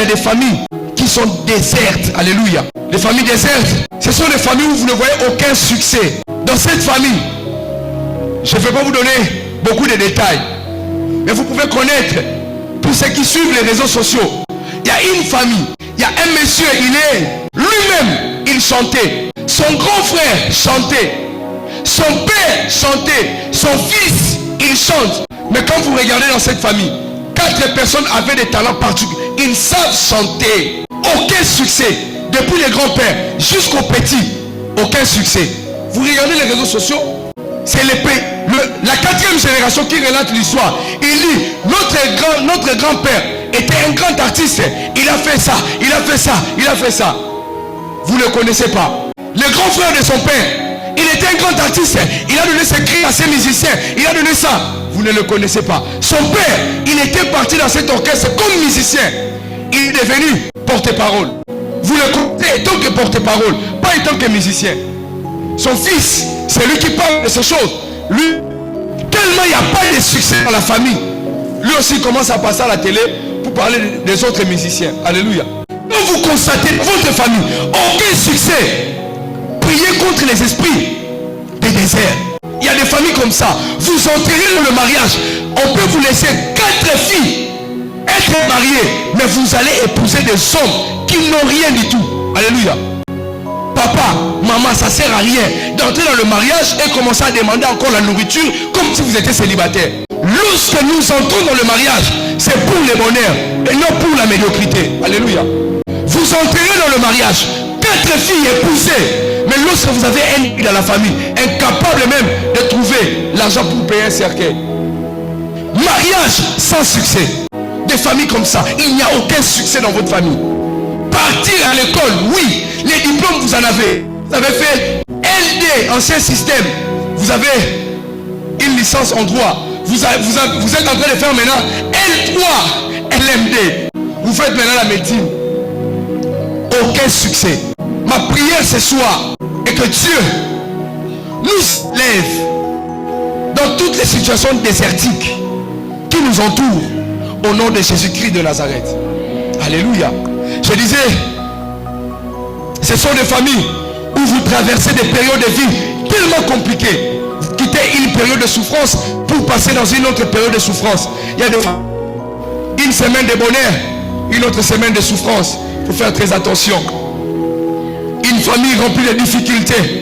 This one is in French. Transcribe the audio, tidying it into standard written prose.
Il y a des familles qui sont désertes. Alléluia. Les familles désertes, ce sont des familles où vous ne voyez aucun succès. Dans cette famille, je ne vais pas vous donner beaucoup de détails, mais vous pouvez connaître, pour ceux qui suivent les réseaux sociaux, il y a une famille, il y a un monsieur, il est lui-même, il chantait. Son grand frère chantait. Son père chantait. Son fils, il chante. Mais quand vous regardez dans cette famille, 4 personnes avaient des talents particuliers. Ils savent chanter. Aucun succès. Depuis les grands-pères jusqu'aux petits, aucun succès. Vous regardez les réseaux sociaux, c'est la 4e génération qui relate l'histoire. Il dit, notre grand-père était un grand artiste. Il a fait ça, il a fait ça, il a fait ça. Vous ne le connaissez pas. Le grand frère de son père, il était un grand artiste. Il a donné ses cris à ses musiciens. Il a donné ça. Vous ne le connaissez pas. Son père, il était parti dans cet orchestre comme musicien. Il est devenu porte-parole. Vous le connaissez en tant que porte-parole, pas en tant que musicien. Son fils, c'est lui qui parle de ces choses. Lui, tellement il n'y a pas de succès dans la famille, lui aussi il commence à passer à la télé pour parler des autres musiciens. Alléluia. Quand vous constatez dans votre famille aucun succès, priez contre les esprits des déserts. Il y a des familles comme ça. Vous entrerez dans le mariage, on peut vous laisser 4 filles être mariées, mais vous allez épouser des hommes qui n'ont rien du tout. Alléluia. Papa, maman, ça sert à rien d'entrer dans le mariage et commencer à demander encore la nourriture comme si vous étiez célibataire. Lorsque nous entrons dans le mariage, c'est pour le bonheur et non pour la médiocrité. Alléluia. Vous entrerez dans le mariage, 4 filles épousées, mais lorsque vous avez un fille dans la famille, incapable même de trouver l'argent pour payer un cercueil. Mariage sans succès. Des familles comme ça, il n'y a aucun succès dans votre famille. Partir à l'école, oui, les diplômes vous en avez. Vous avez fait LD, ancien système. Vous avez une licence en droit. Vous êtes en train de faire maintenant L3, LMD. Vous faites maintenant la médecine. Aucun succès. Ma prière ce soir est que Dieu nous lève dans toutes les situations désertiques qui nous entourent au nom de Jésus-Christ de Nazareth. Alléluia. Je disais, ce sont des familles où vous traversez des périodes de vie tellement compliquées. Vous quittez une période de souffrance pour passer dans une autre période de souffrance. Il y a une semaine de bonheur, une autre semaine de souffrance. Il faut faire très attention. Une famille remplie de difficultés.